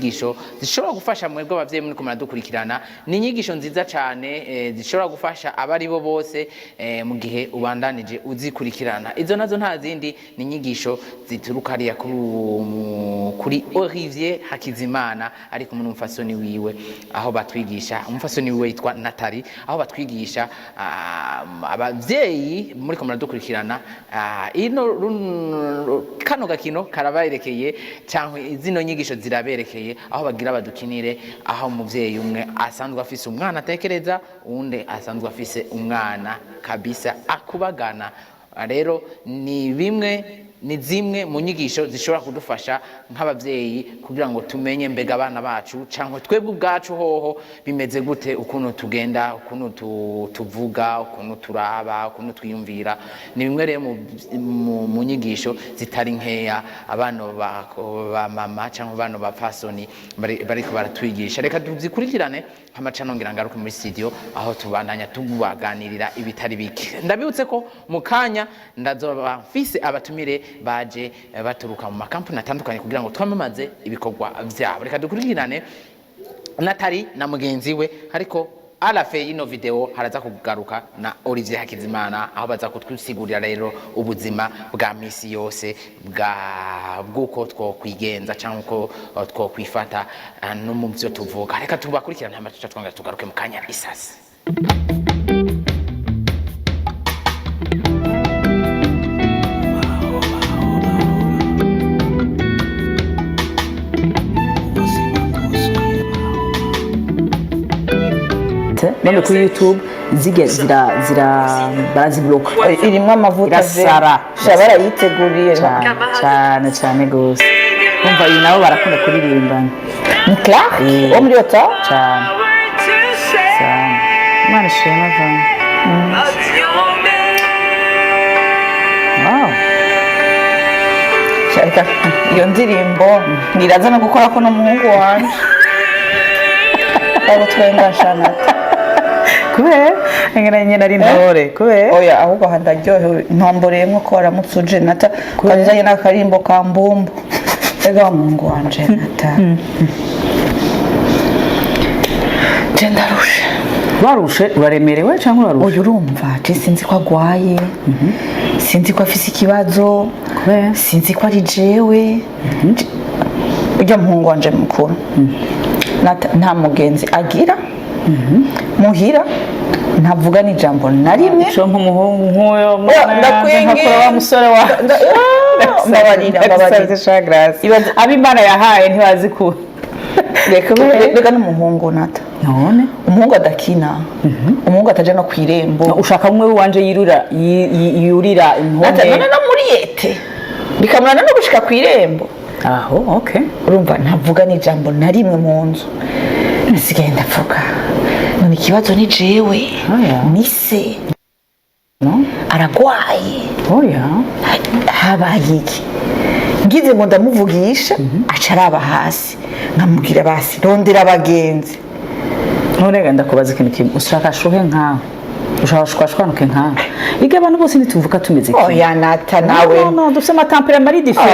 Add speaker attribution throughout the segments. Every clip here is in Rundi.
Speaker 1: inyigisho zishobora gufasha mwebwe abavyeyi muri kumara dukurikirana ni inyigisho nziza cane zishobora gufasha abari bo bose mu gihe ubandanije uzikurikirana. Izo nazo nta zindi ni inyigisho zituruka hariya kuri Olivier Hakizimana ari kumwe n'umufasoni wiwe, aho batwigisha umufasoni wiwe yitwa Nathalie, aho batwigisha abavyeyi muri kumara dukurikirana kano gakino karabayerekeye canke zino nyigisho ziraberekeye aho bagira badukinire, aho umuvyeyi umwe asanzwe afise umwana atekereza, uwundi asanzwe afise umwana kabisa akubagana. Rero ni zimwe mu nyigisho zishobora kudufasha nk'abavyeyi kugira ngo tumenye mbega abana bacu canke twebwe ubwacu hoho bimeze gute, ukuntu tugenda, ukuntu tuvuga, ukuntu turaba, ukuntu twiyumvira. Ni bimwe rero mu nyigisho zitari nkeya abana ba mama canke abana ba fasoni bariko baratwigisha. Reka tuzikurikirane hamaca nongera ngaruke muri studio aho tubandanya tubaganirira ibitari bike. Ndabibutse ko mu kanya ndazoba mfise abatumire baje baturuka mu makampuni atandukanye kugira ngo twamamaze ibikorwa vyabo. Reka dukurikirane Nathalie na mugenzi we, ariko alafe ino video haraza kugaruka na Olivier Hakizimana aho baza kutwisigurira rero ubuzima bwa misi yose bw'uko twokwigenza canke uko twokwifata no mu byo tuvuga. Reka tubakurikirane hamaca twongera tugaruke mu kanya isasi.
Speaker 2: None kuri YouTube barazibloka
Speaker 3: irimo amavuta
Speaker 2: irasara
Speaker 3: shabara yiteguriye
Speaker 2: cyane gose. Umva iyi nabo barakunda kuririmba
Speaker 3: ni Clark wo muri Ota
Speaker 2: cyane Imana ishema vana. Wow,
Speaker 3: shaka iyo ndirimbo niraza no gukora ko n'umuhungu wanje abo twengashana
Speaker 2: kubera nyine ari ntore kubera
Speaker 3: oya ahubwo handaryohewe ntomboreyemo ko waramutse Nata kazanye n'akarimbo ka mbumbu ega mungu wanje Nata jendarushe
Speaker 2: warushe uraremerewe cyangwa urarushe?
Speaker 3: Oya urumva sinzi ko agwaye, sinzi ko afise ikibazo, sinzi ko ari jewe ujya muhungu wanje mukuru nta mugenzi agira muhira ntavuga n'ijambo na rimwe
Speaker 2: cyo nk'umuhungu nk'uyo
Speaker 3: ndakwingira
Speaker 2: wa musore wa
Speaker 3: ndabarira
Speaker 2: abimana yahaye ntibazi ko
Speaker 3: reka n'umuhungu Nata
Speaker 2: none
Speaker 3: umuhungu adakina umuhungu ataje no kwirembo
Speaker 2: ushaka umwe wanje yurira
Speaker 3: Nata none no muri yete bikamurana no gushika kwirembo
Speaker 2: aho. Okay,
Speaker 3: urumva ntavuga n'ijambo na rimwe mu nzu nsigaye ndavuga none ikibazo ni jewe mise aragwaye habaye iki ngize ngo ndamuvugisha aca araba hasi nkamubwira basi rondera abagenzi.
Speaker 2: none ndakubaza ikintu kimwe, ushaka shuhe nkawe ushashwanuke nkawe iga abantu bose nituvuka tumeze kimwe?
Speaker 3: Oya Nata nawe
Speaker 2: no dufite amatempera mari different,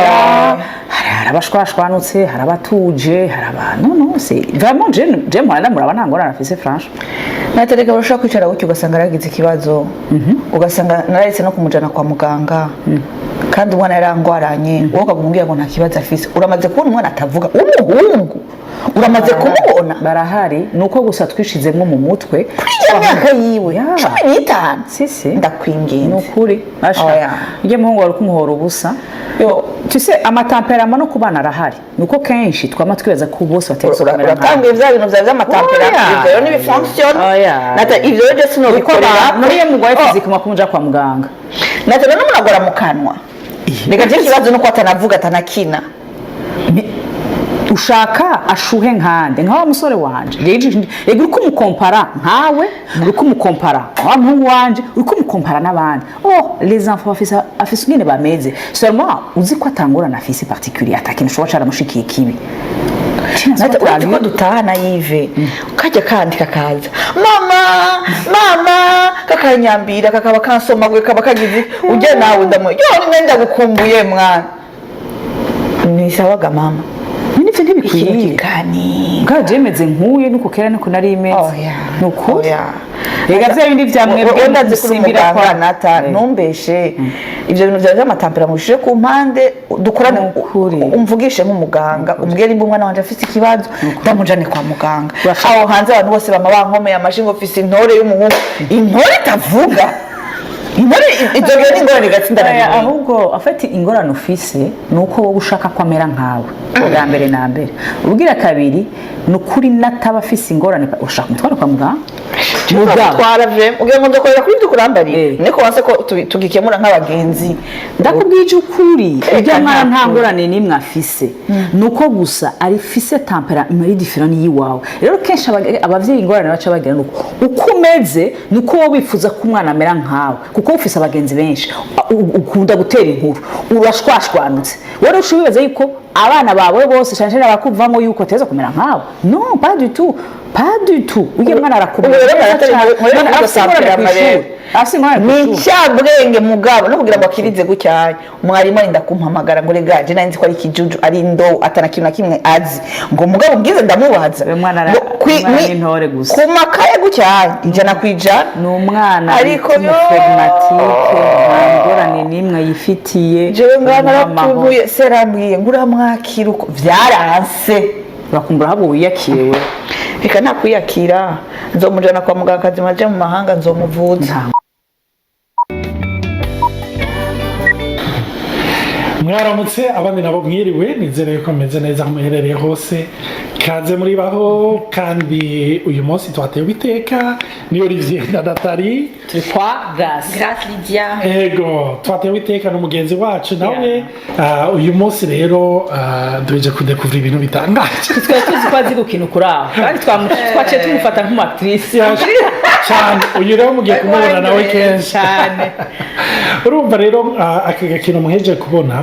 Speaker 2: hari abashwashwanutse, hari abatuje, hari abantu no se vraiment je mwana muraba ntangora nafise franche.
Speaker 3: Nata reka urashaka kwicara gutyo ugasanga aragize ikibazo ugasanga naretse no kumujana kwa muganga kandi umwana yarangwaranye wowe ukagumubwira ngo nta kibazo afise. Uramaze kubona umwana atavuga umuhungu, uramaze kumubona
Speaker 2: barahari, nuko gusa twishizemwe mu mutwe
Speaker 3: kuri myaka yiwe 15
Speaker 2: sisi
Speaker 3: ndakwinginze
Speaker 2: nukuri asha ije muhungu wari kumuhora ubusa yo tuse amatamperama no kubana arahari, nuko kenshi twama twibaza ko bose batetse
Speaker 3: kamera ntangiye ivya bintu vya amatamperama rero ni function Nata ivyo ryo sino bikorera
Speaker 2: muri ye mugwaye physique makunja kwa muganga
Speaker 3: Nata no munagora mu kanwa reka je kibazo nuko atanavuga atanakina
Speaker 2: ushaka ashuhe nkande nkawa musore wanje rege uko umukompara nkawe uko umukompara wa muhungu wanje uko umukompara n'abandi les enfants afise ngene bameze seulement uzi ko atangora na fils particulier atakintu shobora caramushikiye kibi
Speaker 3: Nata uriko dutahana Yves kajya kandika kaza mama kakanyambira kakaba kansoma gwe kaba kagize uje nawe ndamwe yo nenda gukumbuye mwana ni sawaga mama
Speaker 2: nifite bikwiye
Speaker 3: ikiganiro
Speaker 2: bwa jemeze nkuye nuko kera nuko nari imeze
Speaker 3: oya
Speaker 2: nukuri
Speaker 3: oya
Speaker 2: rega bya bindi bya mwebwe
Speaker 3: ndazi kuri
Speaker 2: musimbira
Speaker 3: muganga nata ntumbeshe ibyo bintu byaje amatambera mushije ku mpande dukorane
Speaker 2: Nukuri.
Speaker 3: umvugishe nk'umuganga umbwire nimba umwana wanje afite ikibazo ndamujane kwa muganga
Speaker 2: Urashaka-
Speaker 3: aho hanze abantu bose bama bankomeye amashi ngo ofisi intore y'umuhungu intore itavuga intore ibyo bintu ingorane gatsinda
Speaker 2: Aya,
Speaker 3: na
Speaker 2: ahubwo afite ingorane ufise nuko wowe ushaka ko amera nkawe bwa mbere na mbere ubwira kabiri nukuri nataba afise ingorane ushaka kumutwara kwa muganga mugabo
Speaker 3: twaraje ugiye ngo ndokorera kuri ibyo kurambariye
Speaker 2: Eh.
Speaker 3: niko wanse ko tugikemura nk'abagenzi
Speaker 2: ndakubwije ukuri ujya mwana nta
Speaker 3: ntakuri.
Speaker 2: ngorane n'imwe afise nuko gusa arifise tampera imari diferani y'iwawe rero kenshi abavyeyi ingorane baca bagira nuko uko umeze nuko wowe wifuza ko umwana amera nkawe kuko ufise abagenzi benshi ukunda gutera inkuru urashwashwanutse wari ushubibaza yuko abana bawe bose cyane cyane abakuvamo yuko teza kumera nkawe non pas du tout pas du tout ujye mwana arakumenya
Speaker 3: Ubu rero baratari muri sampera amarebe. ni cyabwenge mugabo no kugira ngo akirize gucyanya umwarimu arinda kumpamagara ngo regaje nari nzi ko ari kijuju ari ndo atana kintu na kimwe azi ngo mugabo bwize ndamubaza
Speaker 2: Uyu mwana
Speaker 3: Ngo
Speaker 2: umwana n'intore gusa.
Speaker 3: ku makaye gucyanya ijana ku ijana
Speaker 2: ni umwana
Speaker 3: Ariko yo.
Speaker 2: flegmatique nta ngorane n'imwe yifitiye
Speaker 3: jewe ngana
Speaker 2: amahoro.
Speaker 3: naratubuye serambwiye ngo uramwakira uko byaranse
Speaker 2: urakumbura ahubwo wiyakiriwe
Speaker 3: reka nakwiyakira nzomujana kwa muganga kazima aje mu mahanga nzomuvuza
Speaker 2: nta
Speaker 4: mwaramutse abandi nabo mwiriwe nizere ko meze neza aho muherereye hose kaze muri baho kandi uyu munsi twatewe iteka niyo Olivier na Nathalie
Speaker 2: turi kwa gasi
Speaker 3: Grace Lydia
Speaker 4: ego twatewe iteka n'umugenzi wacu nawe uyu munsi rero duheje kudekuvura ibintu bitangaje
Speaker 2: twari tuzi ko azi gukina ukuri aho kandi twaciye tumufata nk'umuactrice
Speaker 4: cyane uyu rero mugiye kumubona nawe kenshi
Speaker 2: cyane
Speaker 4: urumva rero aka gakino muheje kubona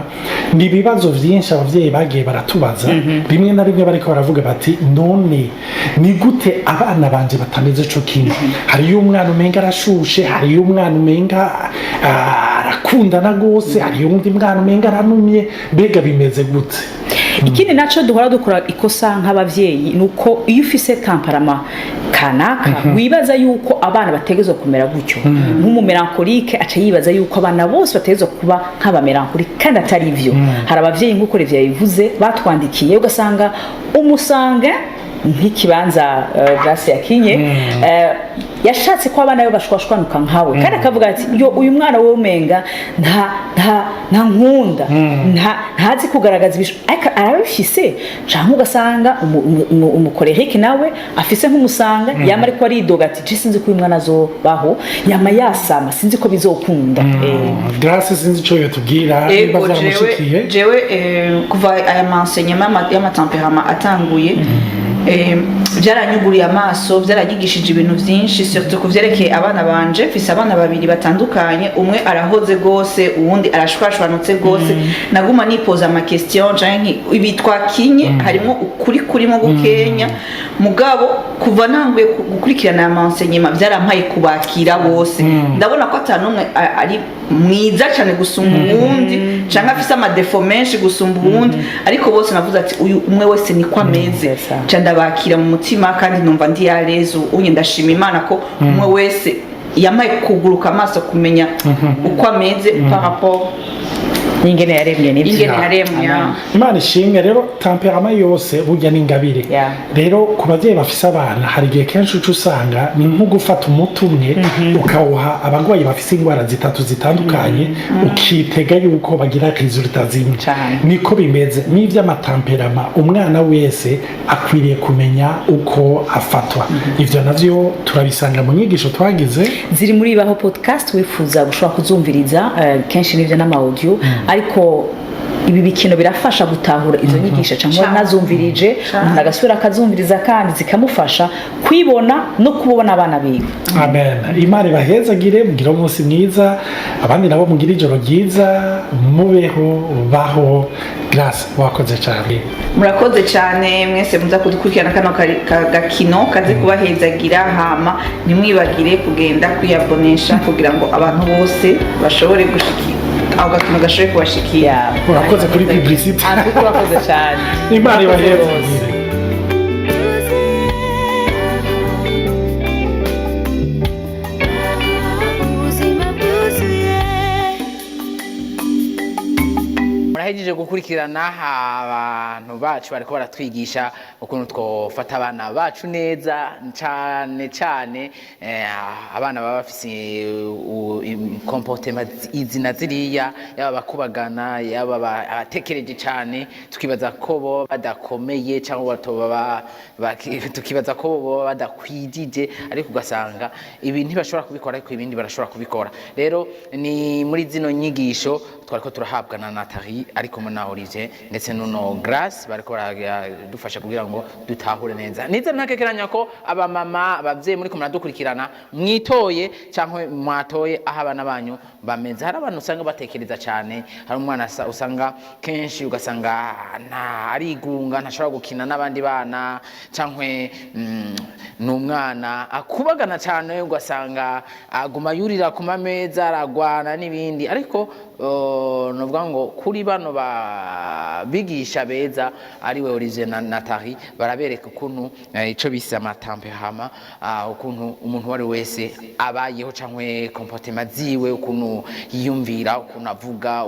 Speaker 4: ni ibibazo byinshi abavyeyi bagiye baratubaza rimwe na rimwe bariko baravuga bati none ni gute abana banje batameze co kimwe hariyo umwana umenga arashushe hariyo umwana umenga arakundana gose hariyo undi mwana umenga aranumye mbega bimeze gute
Speaker 2: ikindi naco duhora dukora ikosa nk'abavyeyi nuko iyo ufise kamparama kanaka wibaza yuko abana bategezwe kumera gutyo nk'umumelankolike aca yibaza yuko abana bose bategezwe kuba nk'abamelankolike kandi atari ivyo hari abavyeyi nk'uko Olivier yabivuze batwandikiye ugasanga umusange nk'ikibanza Grace yakinye yashatse ko abana be bashwashwanuka nkawe kandi akavuga ati yo uyu mwana we umenga nta nkunda ntazi kugaragaza ibisho ariko arabifise canke ugasanga umukoreheki nawe afise nk'umusanga yama ariko aridoga ati je sinzi ko uyu mwana azobaho yama yasama sinzi ko bizokunda
Speaker 4: Grace sinzi ico yotubwira niba vyamushikiye
Speaker 3: jewe kuva aya maenseignement y'amatemperament atanguye byaranyuguriye amaso byaranyigishije ibintu byinshi surtout kuvyerekeye abana banje mfise abana babiri batandukanye umwe arahoze gose uwundi arashwashwanutse gose naguma nipoza ama question canke ibi twakinye harimo ukuri kurimo gukenya mugabo kuva nanguye gukurikirana aya maenseignement byarampaye kubakira bose ndabona ko atanumwe ari mwiza cyane gusumba uwundi canke afise amadefo menshi gusumba uwundi ariko bose navuze ati uyu umwe wese niko ameze ndabakira mu mutima kandi numva ndi yarezo unye ndashima Imana ko umwe wese yamaye kuguruka amaso kumenya uko ameze par rapport
Speaker 2: ingene yaremye n'ibyo
Speaker 3: ingene yaremye
Speaker 4: Imana ishimwe rero temperament yose burya n'ingabire rero ku bavyeyi bafise abana hari igihe kenshi uca usanga ni nko gufata umuti umwe ukawuha abagwayi bafise ingwara zitatu zitandukanye ukitega yuko bagira resultat zimwe niko bimeze n'ivy'amatemperament umwana wese akwiriye kumenya uko afatwa ivyo navyo turabisanga mu nyigisho twagize
Speaker 2: ziri muri baho podcast wifuza gushobora kuzumviriza kenshi n'ivyo n'amaudio ariko ibi bikino birafasha gutahura izo nyigisho cyangwa nazumvirije umuntu agasubira akazumviriza kandi zikamufasha kwibona no kubona abana biwe
Speaker 4: amen Imana ibahezagire mugira umunsi mwiza abandi nabo mugira ijoro ryiza mubeho baho Grace wakoze cyane
Speaker 3: murakoze cyane mwese muza kudukurikirana kano gakino kaze kubahezagira hama nimwibagire kugenda kwiyabonesha kugira ngo abantu bose bashobore gushikira ako gatuntu gashoboye kubashikira.
Speaker 4: urakoze kuri publicity
Speaker 2: Kuko urakoze cyane.
Speaker 4: imana ibaheze
Speaker 1: murahejeje gukurikirana abantu bacu bariko baratwigisha ukuntu twofata abana bacu neza cyane cyane abana baba bafise comportement izina ziriya yaba bakubagana yaba abatekereje cyane tukibaza ko bo badakomeye cyangwa tukibaza ko bo badakwijije ariko ugasanga ibi ntibashobora kubikora ariko ibindi barashobora kubikora. Rero ni muri zino nyigisho twariko turahabwa na Nathalie ariko na Olivier ndetse nuno Grace bariko baradufasha kugira ngo dutahure neza. Nize ntakekeranya ko aba mama abavyeyi muri ko muradukurikirana mwitoye cyangwa mwatoye aho abana banyu bameze. Hari abantu usanga batekereza cyane, hari umwana usanga kenshi ugasanga nta arigunga ntashobora gukina n'abandi bana cyangwa n'umwana akubagana cyane ugasanga aguma yurira ku mameza aragwana n'ibindi ariko novuga ngo kuri bano bigisha beza ari we Olivier na Nathalie barabereka ukuntu ico bise amatemperament ukuntu umuntu wari wese abayeho cyangwa comportement ziwe ukuntu yiyumvira ukuntu avuga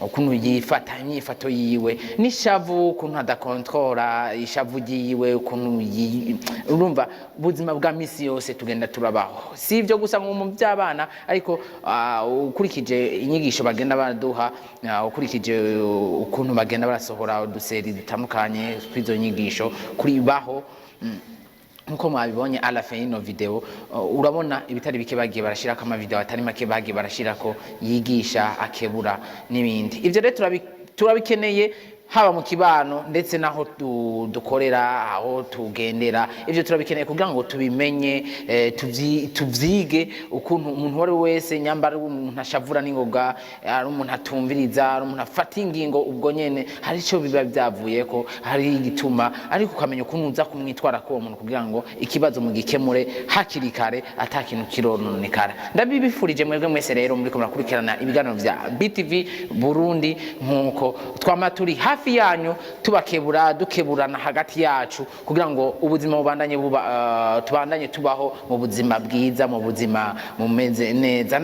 Speaker 1: ukuntu yifata imyifato yiwe n'ishavu ukuntu adakontrola ishavu yiwe ukuntu urumva ubuzima bwa misi yose tugenda turabaho si ibyo gusa ngo mu by'abana ariko ukurikije inyigisho bagenda baduha ukurikije ukuntu bagenda barasohora uduseri dutandukanye kwizo nyigisho kuri baho nkuko mwabibonye à la fin y'ino video urabona ibitari bike bagiye barashirako ama video atari make bagiye barashirako yigisha akebura n'ibindi. Ivyo rero turabikeneye haba mu kibano ndetse naho dukorera aho tugendera ivyo turabikeneye kugira ngo tubimenye tuvyige ukuntu umuntu wari wese nyambara umuntu ashavura n'ingoga ari umuntu atumviriza ari umuntu afata ingingo ubwo nyene hari ico biba byavuye ko hari igituma ariko ukamenya ukuntu uza kumwitwara ko umuntu kugira ngo ikibazo mu gikemure hakiri kare atakintu kirononekara. Ndabibifurije mwebwe mwese rero muri ko murakurikirana ibiganiro vya BTV Burundi nkuko twamaturi hafi yanyu tubakebura dukeburana hagati yacu kugira ngo ubuzima bubandanye tubandanye tubaho mu buzima bwiza mu buzima mumeze neza.